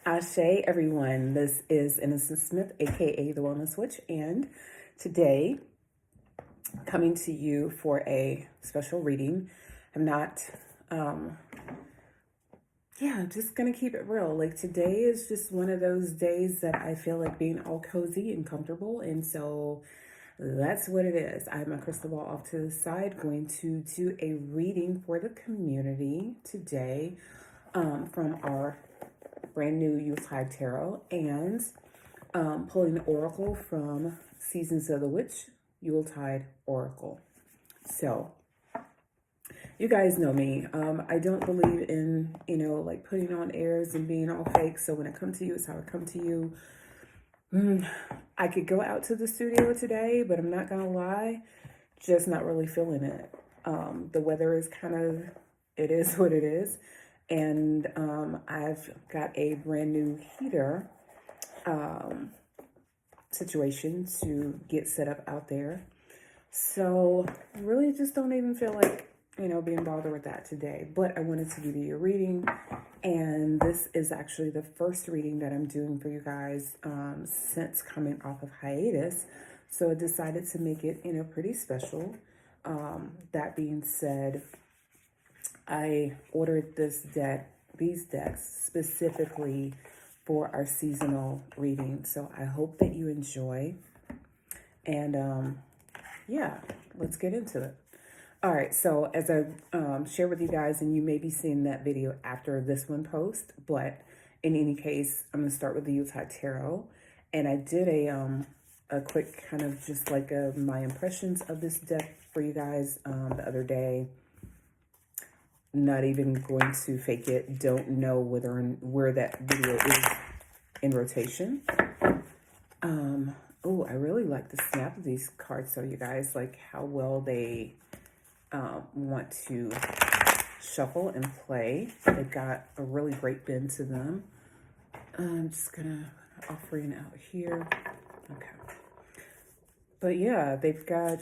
Ashe, everyone. This is Innocent Smith, aka the Wellness Witch, and today coming to you for a special reading. I'm not, just gonna keep it real. Like today is just one of those days that I feel like being all cozy and comfortable, and so that's what it is. I have my crystal ball off to the side, going to do a reading for the community today from our brand new Yuletide Tarot and pulling the Oracle from Seasons of the Witch, Yuletide Oracle. So, you guys know me. I don't believe in, like putting on airs and being all fake. So when I come to you, it's how I come to you. I could go out to the studio today, but I'm not going to lie, just not really feeling it. The weather is it is what it is. And I've got a brand new heater situation to get set up out there. So really just don't even feel like, being bothered with that today. But I wanted to give you a reading. And this is actually the first reading that I'm doing for you guys since coming off of hiatus. So I decided to make it, pretty special. That being said, I ordered these decks specifically for our seasonal reading. So I hope that you enjoy. And let's get into it. All right, so as I share with you guys, and you may be seeing that video after this one post, but in any case, I'm going to start with the Yuletide Tarot. And I did a quick kind of just like my impressions of this deck for you guys the other day. Not even going to fake it. Don't know where that video is in rotation. I really like the snap of these cards. So you guys, like how well they want to shuffle and play. They've got a really great bend to them. I'm just gonna offering out here. Okay. But yeah, they've got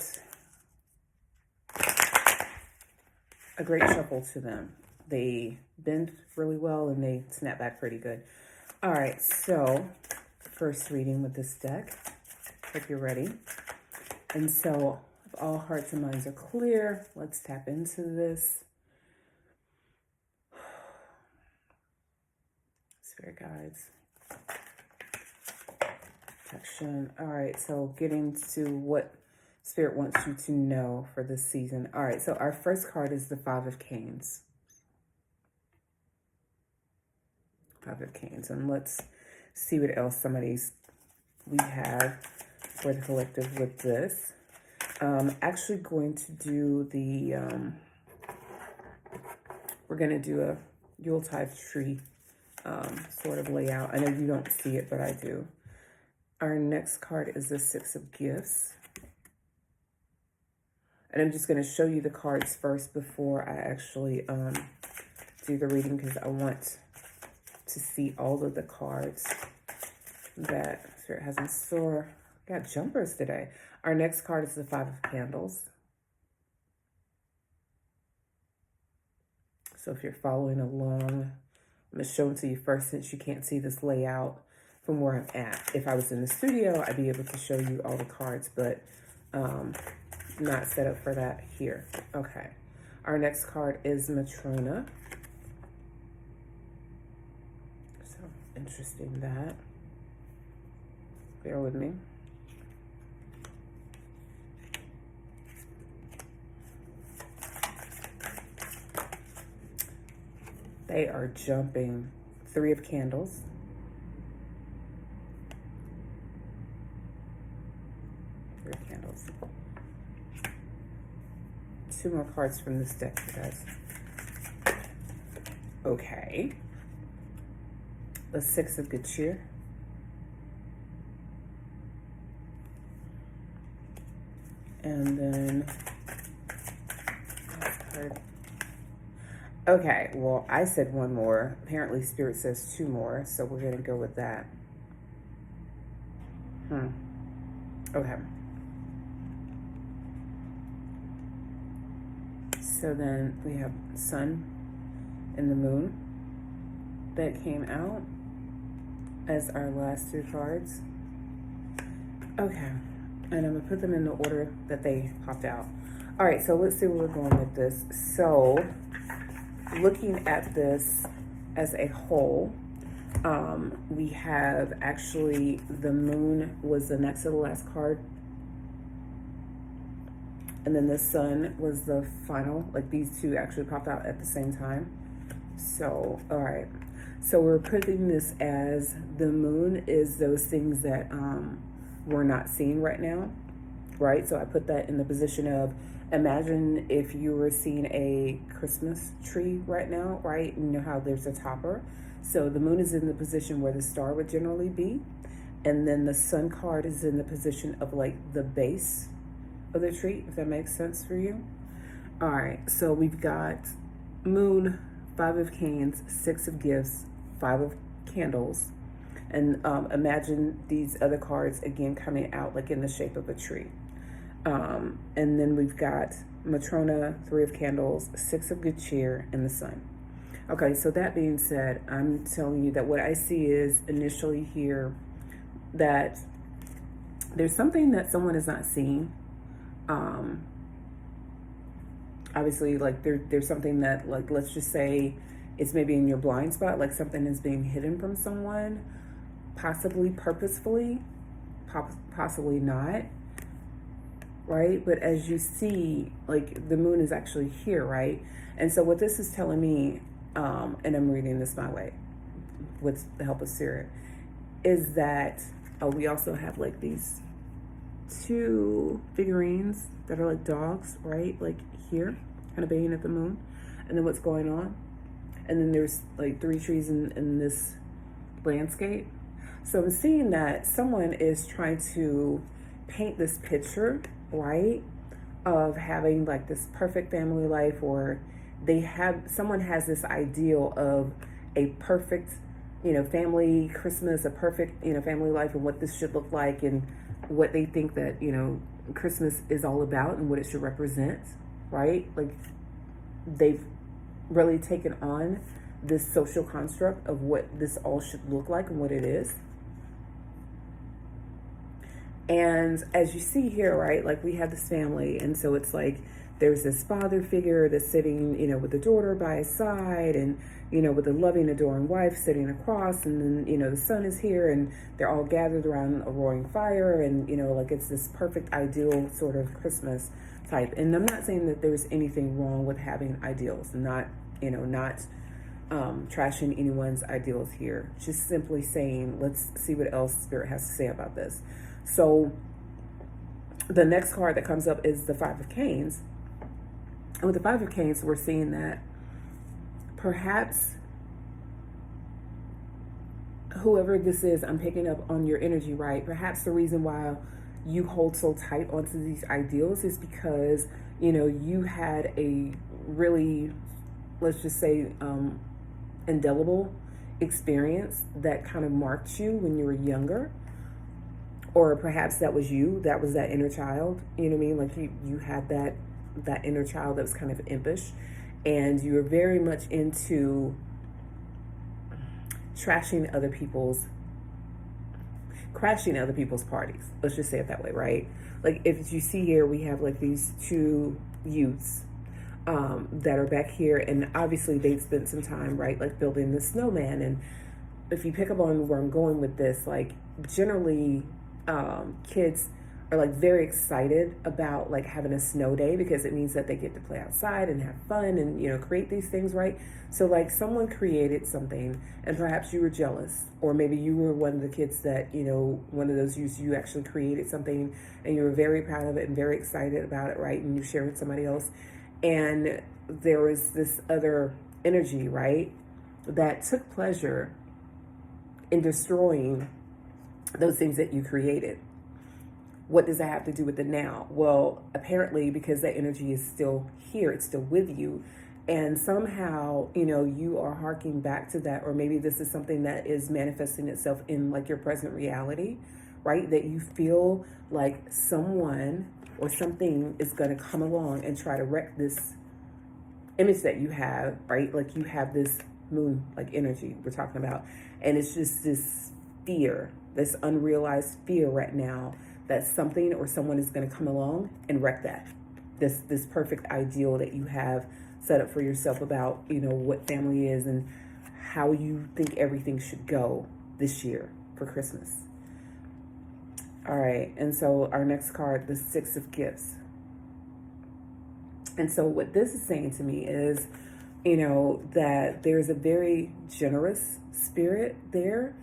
a great shuffle to them. They bend really well and they snap back pretty good. All right, so first reading with this deck. Hope you're ready. And so if all hearts and minds are clear, let's tap into this. Spirit guides. Protection. All right, so getting to what Spirit wants you to know for this season. All right, so our first card is the Five of Canes. Five of Canes. And let's see what else some of these we have for the collective with this. Actually going to do the, we're going to do a Yuletide tree sort of layout. I know you don't see it, but I do. Our next card is the Six of Gifts. And I'm just going to show you the cards first before I actually do the reading, because I want to see all of the cards that Spirit has in store. Got jumpers today. Our next card is the Five of Candles. So if you're following along, I'm going to show them to you first since you can't see this layout from where I'm at. If I was in the studio, I'd be able to show you all the cards, but not set up for that here. Okay. Our next card is Matrona. So interesting that. Bear with me. They are jumping. Three of Candles. Three of Candles. Two more cards from this deck, you guys. Okay. The Six of Good Cheer. And then last card. Okay, well, I said one more. Apparently, Spirit says two more, so we're going to go with that. Okay. So then we have Sun and the Moon that came out. as our last two cards. Okay, and I'm gonna put them in the order that they popped out. All right, so let's see where we're going with this. So looking at this as a whole, we have actually the moon was the next to the last card, and then the sun was the final. Like these two actually popped out at the same time. So all right, so we're putting this as the moon is those things that we're not seeing right now, right? So I put that in the position of, imagine if you were seeing a Christmas tree right now, right? You know how there's a topper. So the moon is in the position where the star would generally be. And then the sun card is in the position of like the base of the tree, if that makes sense for you. All right, so we've got moon, 5 of canes, 6 of gifts, 5 of candles. And imagine these other cards again coming out like in the shape of a tree. And then we've got Matrona, 3 of candles, 6 of good cheer, and the sun. Okay, so that being said, I'm telling you that what I see is initially here that there's something that someone is not seeing. Obviously, like there's something that, like, let's just say it's maybe in your blind spot, like something is being hidden from someone, possibly purposefully, possibly not. Right? But as you see, like the moon is actually here, right? And so what this is telling me, and I'm reading this my way with the help of Spirit, is that we also have like these 2 figurines that are like dogs, right? Like here, kind of baying at the moon. And then what's going on? And then there's like 3 trees in this landscape. So I'm seeing that someone is trying to paint this picture, right, of having like this perfect family life, or someone has this ideal of a perfect, family Christmas, a perfect, family life, and what this should look like, and what they think that, Christmas is all about and what it should represent, right? Like they've really taken on this social construct of what this all should look like and what it is. And as you see here, right, like we have this family, and so it's like there's this father figure that's sitting, with the daughter by his side, and, with a loving, adoring wife sitting across, and then, the son is here, and they're all gathered around a roaring fire, and, like it's this perfect, ideal sort of Christmas type. And I'm not saying that there's anything wrong with having ideals, not trashing anyone's ideals here, just simply saying, let's see what else Spirit has to say about this. So the next card that comes up is the 5 of canes. And with the 5 of canes, we're seeing that perhaps whoever this is, I'm picking up on your energy, right? Perhaps the reason why you hold so tight onto these ideals is because, you had a really, let's just say, indelible experience that kind of marked you when you were younger. Or perhaps that was you, that was that inner child, you know what I mean? Like you had that inner child that was kind of impish, and you were very much into crashing other people's parties. Let's just say it that way, right? Like if you see here, we have like these 2 youths that are back here, and obviously they've spent some time, right, like building the snowman. And if you pick up on where I'm going with this, like generally kids are like very excited about like having a snow day, because it means that they get to play outside and have fun and create these things, right? So like someone created something, and perhaps you were jealous, or maybe you were one of the kids that one of those you actually created something and you were very proud of it and very excited about it, right? And you share it with somebody else, and there was this other energy, right, that took pleasure in destroying those things that you created. What does that have to do with the now? Well, apparently because that energy is still here, it's still with you, and somehow you are harking back to that, or maybe this is something that is manifesting itself in like your present reality, right? That you feel like someone or something is going to come along and try to wreck this image that you have, right? Like you have this moon like energy we're talking about, and it's just this fear, this unrealized fear right now that something or someone is going to come along and wreck that. This perfect ideal that you have set up for yourself about, what family is and how you think everything should go this year for Christmas. All right, and so our next card, the Six of Gifts. And so what this is saying to me is, that there's a very generous spirit there.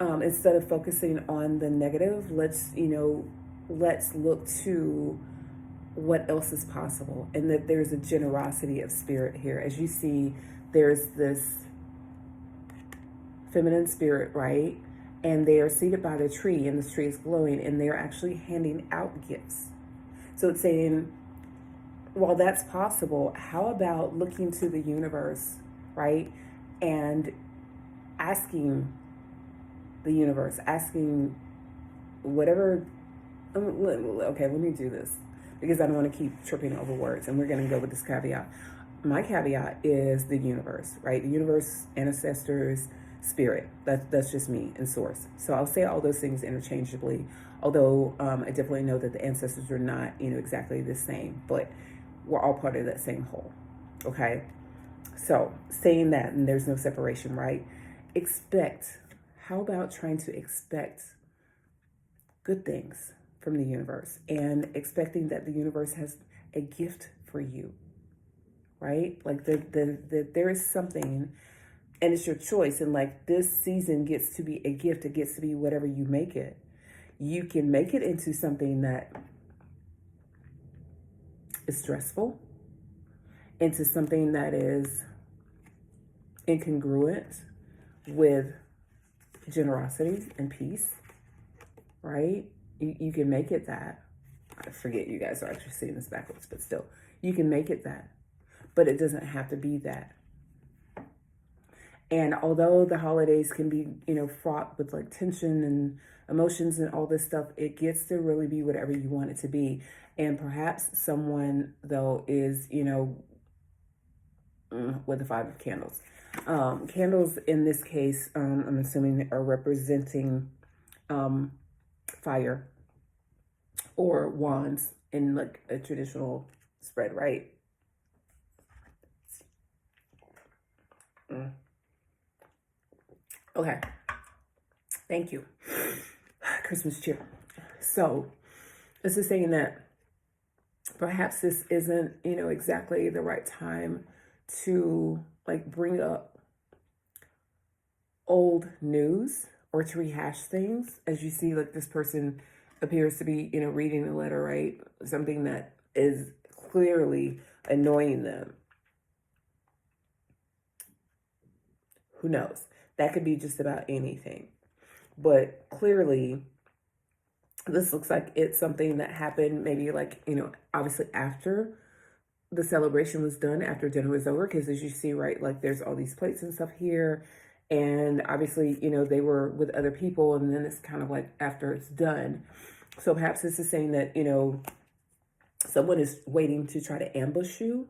Instead of focusing on the negative, let's look to what else is possible, and that there's a generosity of spirit here. As you see, there's this feminine spirit, right? And they are seated by the tree, and the tree is glowing, and they're actually handing out gifts. So it's saying, while that's possible, how about looking to the universe, right? And asking the universe, asking whatever. Okay, let me do this because I don't want to keep tripping over words, and we're going to go with this caveat. My caveat is the universe, right? The universe, ancestors, spirit. That's just me and source. So I'll say all those things interchangeably, although I definitely know that the ancestors are not, exactly the same, but we're all part of that same whole. Okay? So saying that, and there's no separation, right? How about trying to expect good things from the universe and expecting that the universe has a gift for you, right? Like there is something, and it's your choice. And like this season gets to be a gift. It gets to be whatever you make it. You can make it into something that is stressful, into something that is incongruent with generosity and peace, right? You can make it that. I forget you guys are actually seeing this backwards, but still, you can make it that. But it doesn't have to be that. And although the holidays can be, fraught with like tension and emotions and all this stuff, it gets to really be whatever you want it to be. And perhaps someone, though, is, with the Five of Candles. Candles in this case, I'm assuming, are representing fire or wands in like a traditional spread, right? Okay. Thank you. Christmas cheer. So this is saying that perhaps this isn't, exactly the right time to like bring up old news or to rehash things. As you see, like this person appears to be, reading a letter, right? Something that is clearly annoying them. Who knows? That could be just about anything. But clearly, this looks like it's something that happened maybe like, obviously after the celebration was done, after dinner was over. Because as you see, right, like there's all these plates and stuff here. And obviously, they were with other people. And then it's kind of like after it's done. So perhaps this is saying that, someone is waiting to try to ambush you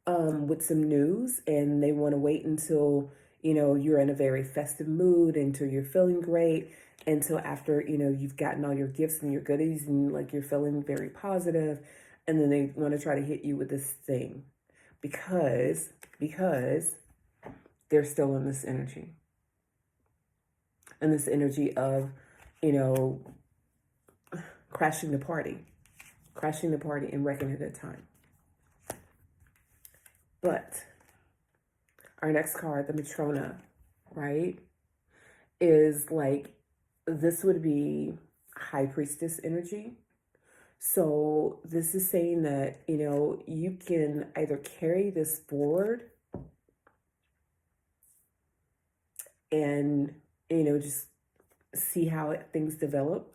with some news. And they want to wait until you're in a very festive mood, until you're feeling great, until after, you've gotten all your gifts and your goodies and like you're feeling very positive. And then they want to try to hit you with this thing because they're still in this energy. And this energy of, crashing the party and wrecking it at a time. But our next card, the Matrona, right, is like, this would be High Priestess energy. So this is saying that, you can either carry this forward and, just see how things develop,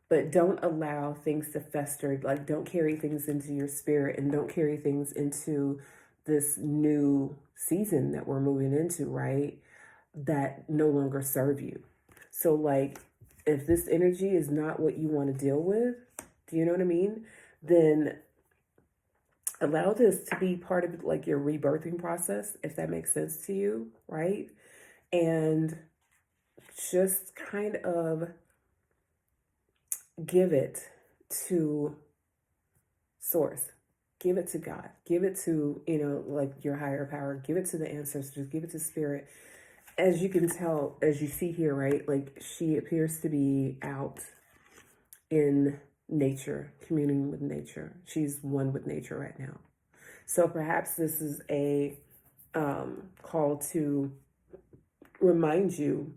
but don't allow things to fester. Like, don't carry things into your spirit and don't carry things into this new season that we're moving into, right? That no longer serve you. So like, if this energy is not what you want to deal with, do you know what I mean? Then allow this to be part of like your rebirthing process, if that makes sense to you, right? And just kind of give it to source. Give it to God. Give it to, like your higher power. Give it to the ancestors. Give it to spirit. As you can tell, as you see here, right? Like she appears to be out in nature, communing with nature. She's one with nature right now. So perhaps this is a call to remind you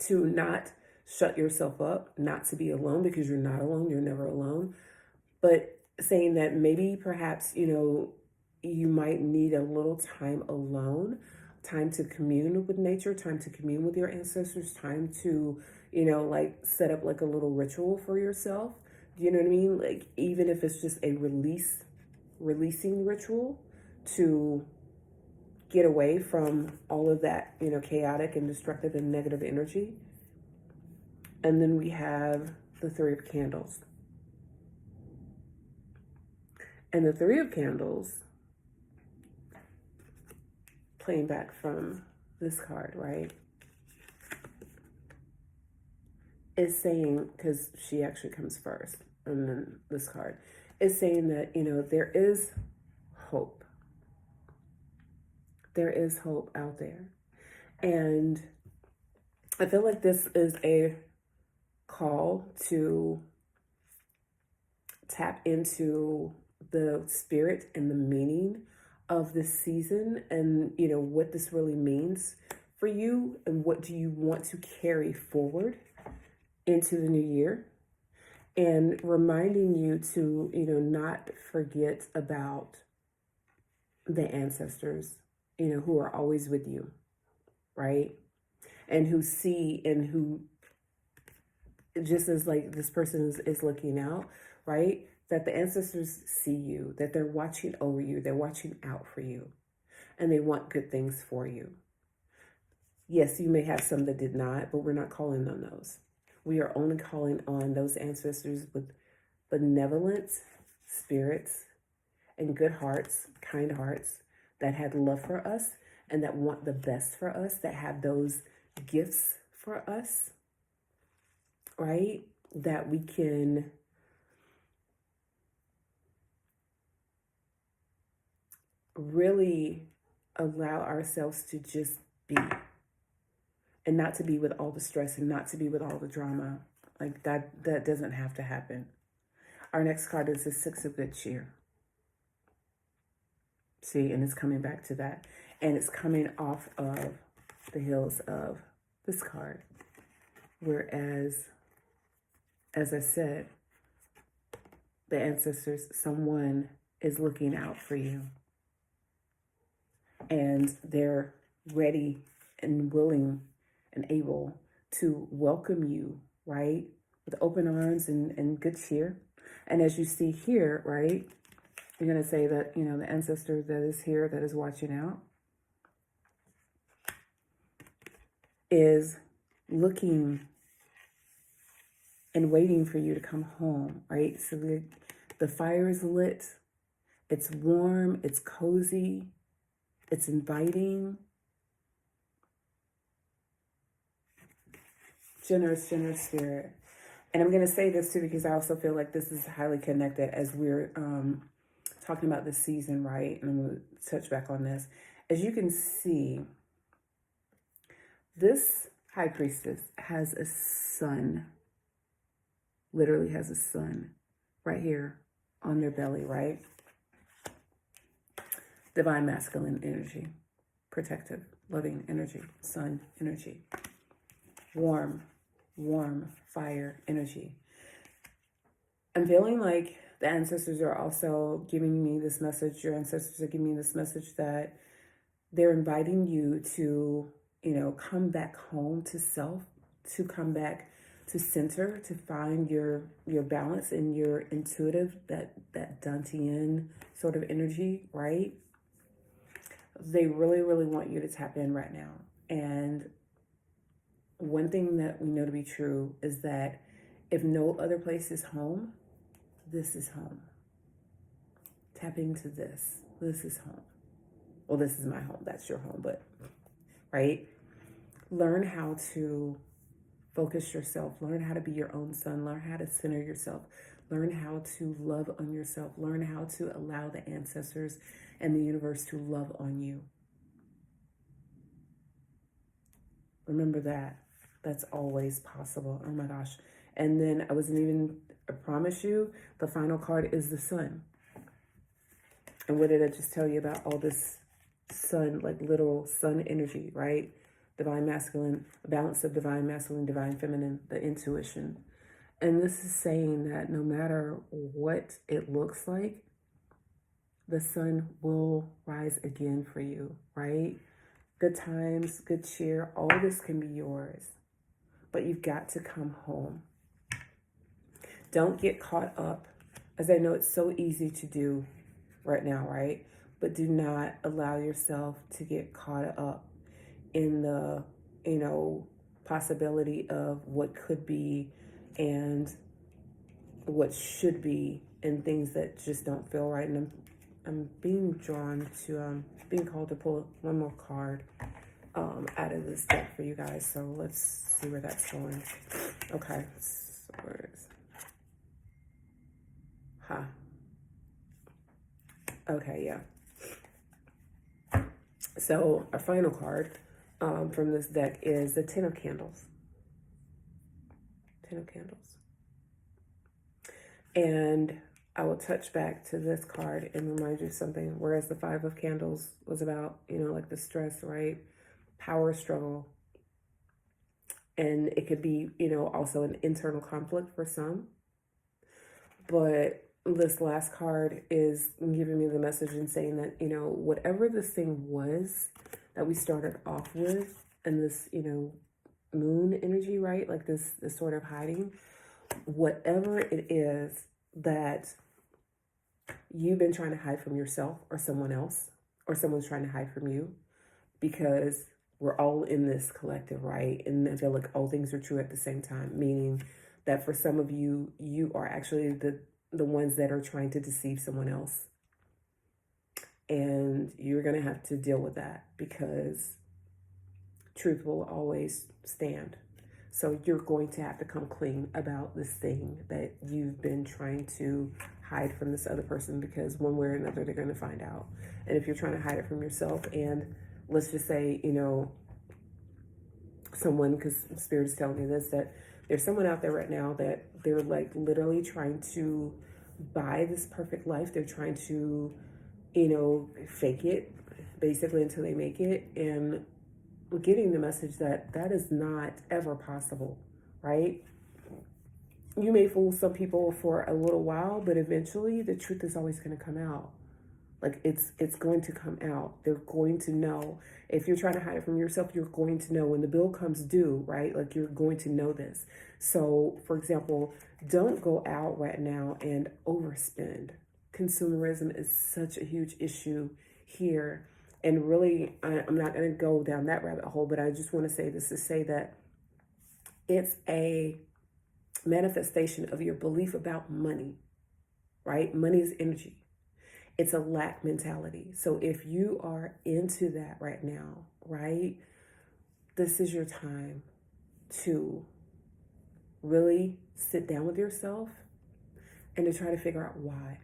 to not shut yourself up, not to be alone, because you're not alone. You're never alone. But saying that maybe perhaps, you might need a little time alone, time to commune with nature, time to commune with your ancestors, time to, like set up like a little ritual for yourself. Do you know what I mean? Like even if it's just a releasing ritual to get away from all of that, chaotic and destructive and negative energy. And then we have the Three of Candles. And the Three of Candles, playing back from this card, right, is saying, because she actually comes first, and then this card is saying that, there is hope. There is hope out there. And I feel like this is a call to tap into the spirit and the meaning of this season, and what this really means for you, and what do you want to carry forward into the new year, and reminding you to not forget about the ancestors who are always with you, right? And who see, and who, just as like this person is looking out, right? That the ancestors see you, that they're watching over you, they're watching out for you, and they want good things for you. Yes, you may have some that did not, but we're not calling on those. We are only calling on those ancestors with benevolent spirits and good hearts, kind hearts, that had love for us and that want the best for us, that have those gifts for us, right? That we can really allow ourselves to just be, and not to be with all the stress, and not to be with all the drama. Like that doesn't have to happen. Our next card is the Six of Good Cheer. See, and it's coming back to that. And it's coming off of the heels of this card. Whereas, as I said, the ancestors, someone is looking out for you. And they're ready and willing and able to welcome you, right? With open arms and good cheer. And as you see here, right, you're going to say that, the ancestor that is here, that is watching out, is looking and waiting for you to come home, right? So the fire is lit, it's warm, it's cozy, it's inviting. Generous spirit. And I'm going to say this too, because I also feel like this is highly connected as we're talking about this season, right? And I'm going to touch back on this. As you can see, this high priestess has a sun, literally has a sun right here on their belly, right? Divine masculine energy, protective, loving energy, sun energy, warm fire energy. I'm feeling like the ancestors are also giving me this message. Your ancestors are giving me this message that they're inviting you to, come back home to self, to come back to center, to find your balance and your intuitive, that Dantian sort of energy, right? They really, really want you to tap in right now. And one thing that we know to be true is that if no other place is home, this is home. Tap into this. This is home. Well, this is my home. That's your home, but, right? Learn how to focus yourself. Learn how to be your own sun. Learn how to center yourself. Learn how to love on yourself. Learn how to allow the ancestors and the universe to love on you. Remember that. That's always possible. Oh my gosh. And then I promise you, the final card is the sun. And what did I just tell you about all this sun, like literal sun energy, right? Divine masculine, balance of divine masculine, divine feminine, the intuition. And this is saying that no matter what it looks like, the sun will rise again for you, right? Good times, good cheer, all this can be yours. But you've got to come home. Don't get caught up, as I know it's so easy to do right now, right? But do not allow yourself to get caught up in the, possibility of what could be and what should be, and things that just don't feel right. And I'm being drawn to, being called to pull one more card out of this deck for you guys. So let's see where that's going. Okay. Swords. Okay, yeah. So our final card from this deck is the Ten of Candles. Ten of Candles. And I will touch back to this card and remind you of something. Whereas the Five of Candles was about, like the stress, right? Power struggle. And it could be, also an internal conflict for some. But this last card is giving me the message and saying that, whatever this thing was that we started off with, and this, moon energy, right? Like this sort of hiding, whatever it is that you've been trying to hide from yourself or someone else, or someone's trying to hide from you, because we're all in this collective, right? And I feel like all things are true at the same time, meaning that for some of you, you are actually the ones that are trying to deceive someone else. And you're going to have to deal with that, because truth will always stand. So you're going to have to come clean about this thing that you've been trying to hide from this other person, because one way or another, they're going to find out. And if you're trying to hide it from yourself, and let's just say, someone, because Spirit is telling me this, that there's someone out there right now that they're like literally trying to buy this perfect life. They're trying to, fake it basically until they make it. And getting the message that that is not ever possible, right? You may fool some people for a little while, but eventually the truth is always going to come out. Like it's going to come out. They're going to know. If you're trying to hide it from yourself, you're going to know when the bill comes due, right? Like you're going to know this. So, for example, don't go out right now and overspend. Consumerism is such a huge issue here. And really, I'm not going to go down that rabbit hole, but I just want to say this to say that it's a manifestation of your belief about money, right? Money is energy. It's a lack mentality. So if you are into that right now, right, this is your time to really sit down with yourself and to try to figure out why.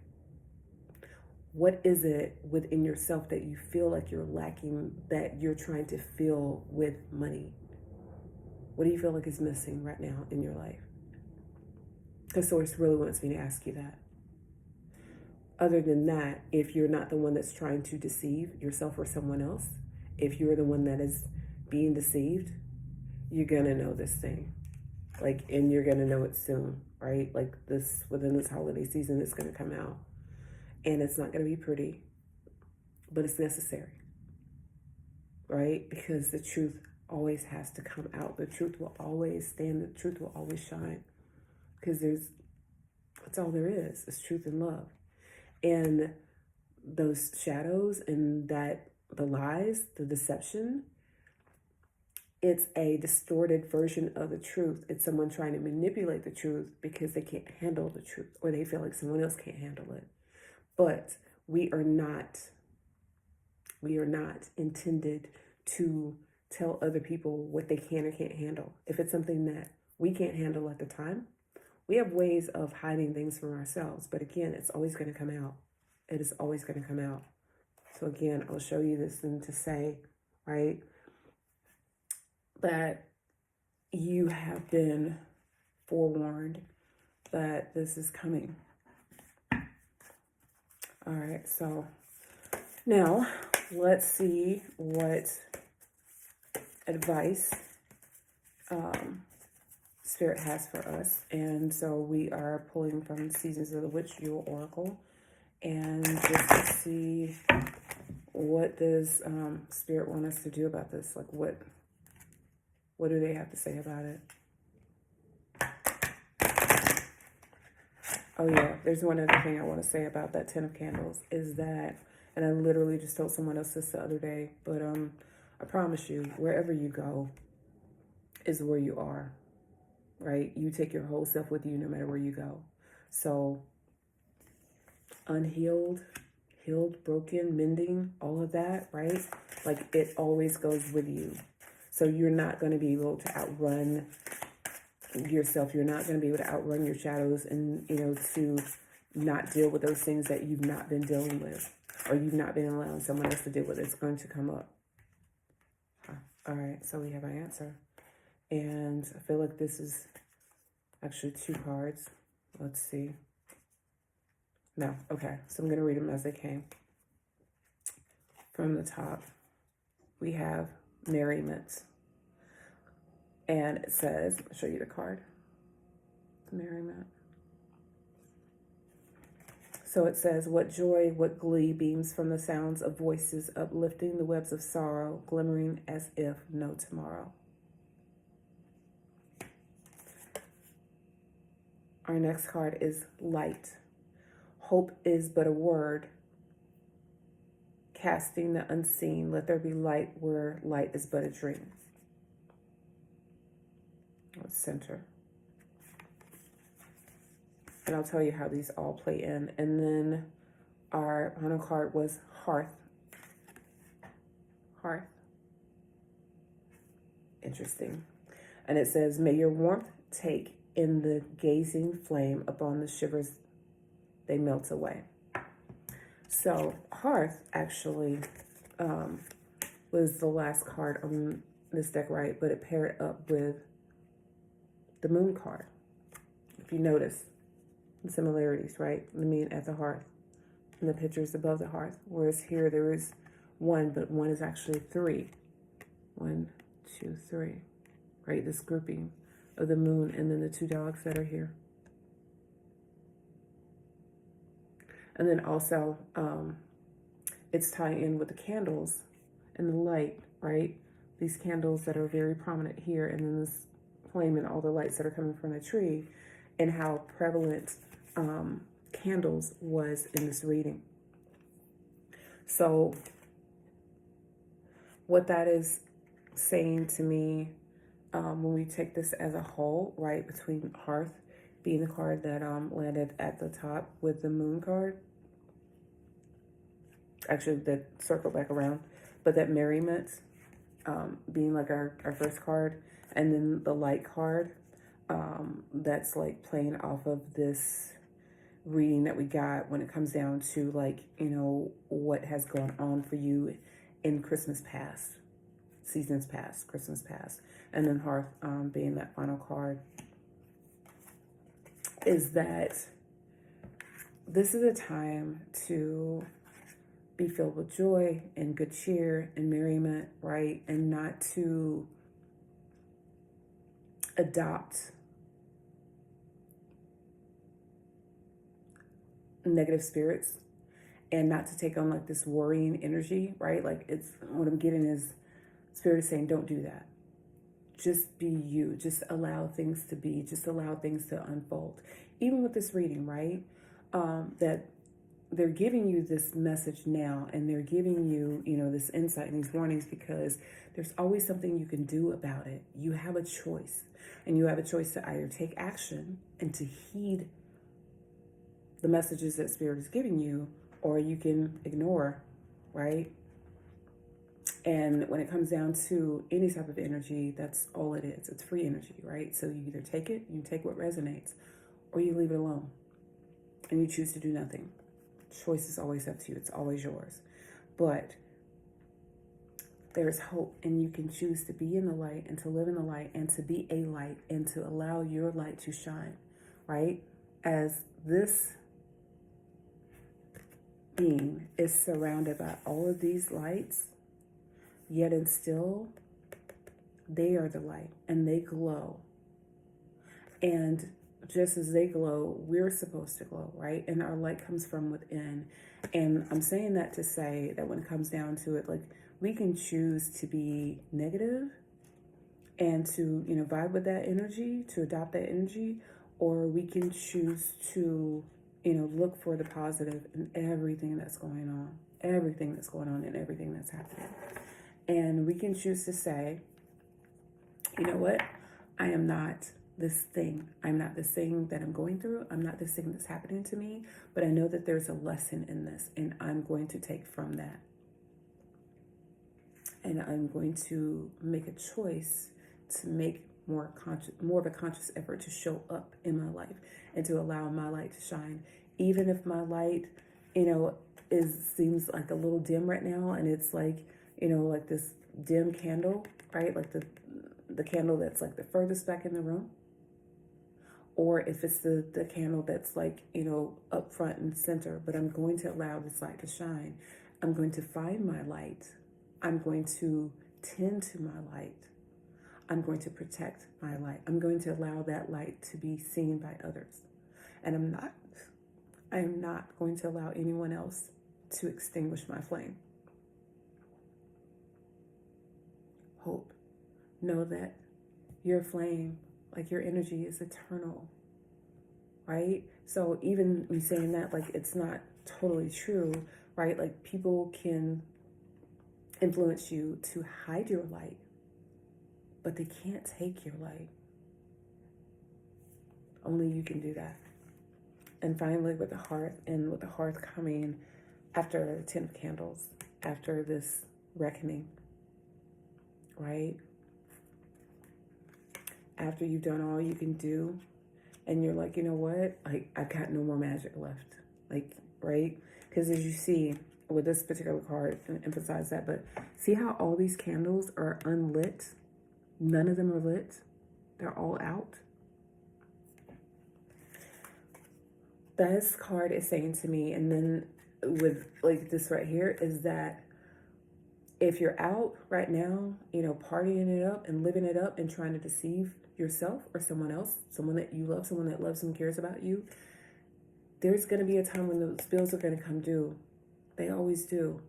What is it within yourself that you feel like you're lacking, that you're trying to fill with money? What do you feel like is missing right now in your life? Because Source really wants me to ask you that. Other than that, if you're not the one that's trying to deceive yourself or someone else, if you're the one that is being deceived, you're going to know this thing. And you're going to know it soon, right? Within this holiday season, it's going to come out. And it's not going to be pretty, but it's necessary, right? Because the truth always has to come out. The truth will always stand. The truth will always shine. Because that's all there is truth and love. And those shadows and the lies, the deception, it's a distorted version of the truth. It's someone trying to manipulate the truth because they can't handle the truth, or they feel like someone else can't handle it. But we are not intended to tell other people what they can or can't handle. If it's something that we can't handle at the time, we have ways of hiding things from ourselves. But again, it's always going to come out. It is always going to come out. So again, I'll show you this thing to say, right, that you have been forewarned that this is coming. All right, so now let's see what advice Spirit has for us. And so we are pulling from Seasons of the Witch Jewel Oracle, and just to see what does Spirit want us to do about this. Like, what do they have to say about it? Oh yeah, there's one other thing I want to say about that 10 of Candles is that, and I literally just told someone else this the other day, but I promise you, wherever you go is where you are, right? You take your whole self with you no matter where you go. So unhealed, healed, broken, mending, all of that, right? Like, it always goes with you. So you're not going to be able to outrun yourself. You're not going to be able to outrun your shadows, and, you know, to not deal with those things that you've not been dealing with, or you've not been allowing someone else to deal with. It's going to come up. All right, so we have our answer. And I feel like this is actually 2 cards. Let's see. No, okay. So I'm going to read them as they came. From the top, we have merriment. And it says, I'll show you the card. Merriment. So it says, what joy, what glee beams from the sounds of voices uplifting the webs of sorrow, glimmering as if no tomorrow. Our next card is light. Hope is but a word, casting the unseen. Let there be light where light is but a dream. Let's center. And I'll tell you how these all play in. And then our final card was hearth. Hearth. Interesting. And it says, may your warmth take in the gazing flame upon the shivers they melt away. So hearth actually was the last card on this deck, right? But it paired up with the moon card. If you notice the similarities, right? The moon at the hearth and the pictures above the hearth. Whereas here there is 1, but 1 is actually 3. 1, 2, 3. Right? This grouping of the moon and then the 2 dogs that are here. And then also, it's tying in with the candles and the light, right? These candles that are very prominent here, and then this flame and all the lights that are coming from the tree, and how prevalent candles was in this reading. So what that is saying to me, when we take this as a whole, right, between hearth being the card that landed at the top with the moon card, actually that circle back around, but that merriment being like our first card, and then the light card that's like playing off of this reading that we got when it comes down to, like, you know, what has gone on for you in Christmas past, seasons past, Christmas past. And then hearth being that final card, is that this is a time to be filled with joy and good cheer and merriment, right? And not to adopt negative spirits, and not to take on like this worrying energy, right? Like, it's, what I'm getting is Spirit is saying, don't do that. Just be you. Just allow things to be. Just allow things to unfold. Even with this reading, right? That they're giving you this message now, and they're giving you, you know, this insight and these warnings, because there's always something you can do about it. You have a choice, and you have a choice to either take action and to heed the messages that Spirit is giving you, or you can ignore, right? And when it comes down to any type of energy, that's all it is. It's free energy, right? So you either take it, you take what resonates, or you leave it alone and you choose to do nothing. Choice is always up to you. It's always yours. But there's hope, and you can choose to be in the light and to live in the light and to be a light and to allow your light to shine, right? As this being is surrounded by all of these lights, yet and still, they are the light and they glow. And just as they glow, we're supposed to glow, right? And our light comes from within. And I'm saying that to say that when it comes down to it, like, we can choose to be negative and to, vibe with that energy, to adopt that energy, or we can choose to, look for the positive in everything that's going on, and everything that's happening. And we can choose to say, you know what? I am not this thing. I'm not this thing that I'm going through. I'm not this thing that's happening to me, but I know that there's a lesson in this, and I'm going to take from that. And I'm going to make a choice to make more of a conscious effort to show up in my life and to allow my light to shine. Even if my light, seems like a little dim right now, and it's like, like this dim candle, right? Like the candle that's like the furthest back in the room. Or if it's the candle that's like, up front and center, but I'm going to allow this light to shine. I'm going to find my light. I'm going to tend to my light. I'm going to protect my light. I'm going to allow that light to be seen by others. And I am not going to allow anyone else to extinguish my flame. Hope. Know that your flame, like your energy, is eternal, right? So even me saying that, like, it's not totally true, right? Like, people can influence you to hide your light, but they can't take your light. Only you can do that. And finally, with the hearth coming after 10 of Candles, after this reckoning, right? After you've done all you can do, and you're like, you know what? Like, I've got no more magic left. Like, right? Because as you see with this particular card, and emphasize that, but see how all these candles are unlit? None of them are lit. They're all out. This card is saying to me, and then with like this right here, is that if you're out right now, partying it up and living it up and trying to deceive yourself or someone else, someone that you love, someone that loves and cares about you, there's going to be a time when those bills are going to come due. They always do.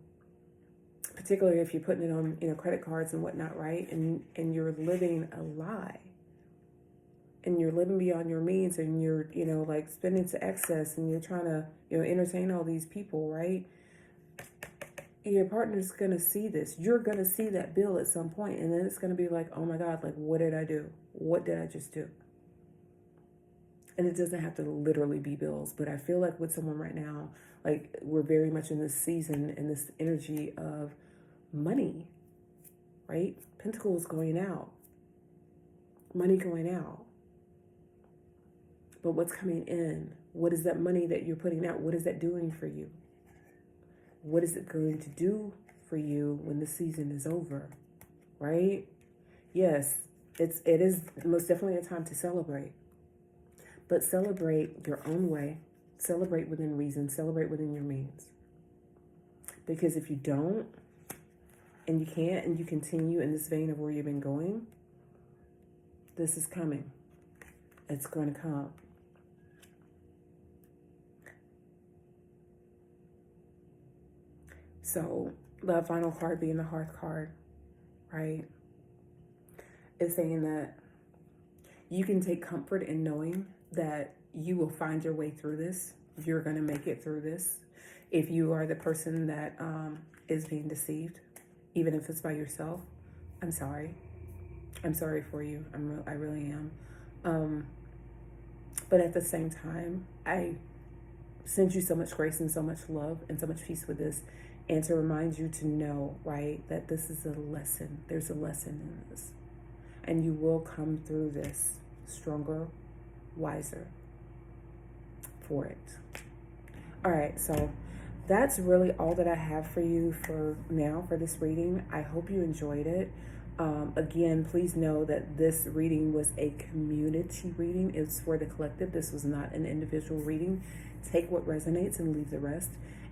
Particularly if you're putting it on, credit cards and whatnot, right? And you're living a lie. And you're living beyond your means, and you're, like, spending to excess, and you're trying to, entertain all these people, right? Your partner's going to see this. You're going to see that bill at some point, and then it's going to be like, oh my God, like, what did I do? What did I just do? And it doesn't have to literally be bills, but I feel like with someone right now, like, we're very much in this season and this energy of money, right? Pentacles going out, money going out. But what's coming in? What is that money that you're putting out? What is that doing for you? What is it going to do for you when the season is over, right? Yes, it is most definitely a time to celebrate. But celebrate your own way. Celebrate within reason. Celebrate within your means. Because if you don't, and you can't, and you continue in this vein of where you've been going, this is coming. It's going to come. So the final card being the Hearth card, right, is saying that you can take comfort in knowing that you will find your way through this. You're going to make it through this. If you are the person that is being deceived, even if it's by yourself, I'm sorry. I'm sorry for you. I really am. But at the same time, I send you so much grace and so much love and so much peace with this. and to remind you to know, right, that this is a lesson. There's a lesson in this. And you will come through this stronger, wiser for it. All right, so that's really all that I have for you for now for this reading. I hope you enjoyed it. Again, please know that this reading was a community reading. It's for the collective. This was not an individual reading. Take what resonates and leave the rest.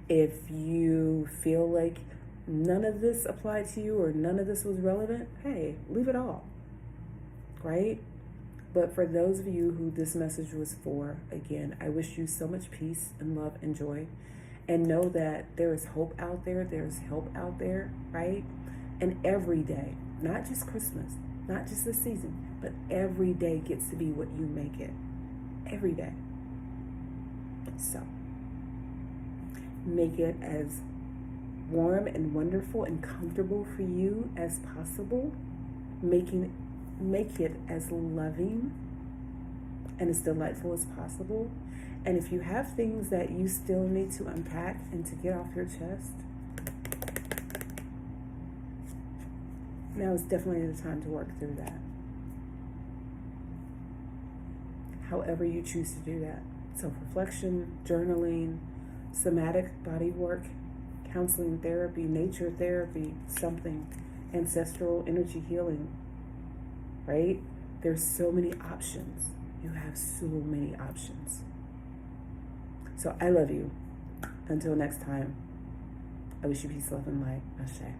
If you feel like none of this applied to you or none of this was relevant, hey, leave it all, right? But for those of you who this message was for, again, I wish you so much peace and love and joy. And know that there is hope out there. There's help out there, right? And every day, not just Christmas, not just this season, but every day gets to be what you make it. Every day. So, make it as warm and wonderful and comfortable for you as possible. Make it as loving and as delightful as possible. And if you have things that you still need to unpack and to get off your chest, now is definitely the time to work through that. However you choose to do that. Self-reflection, journaling, somatic body work, counseling therapy, nature therapy, something, ancestral energy healing, right? There's so many options. You have so many options. So I love you. Until next time, I wish you peace, love, and light. Ashe.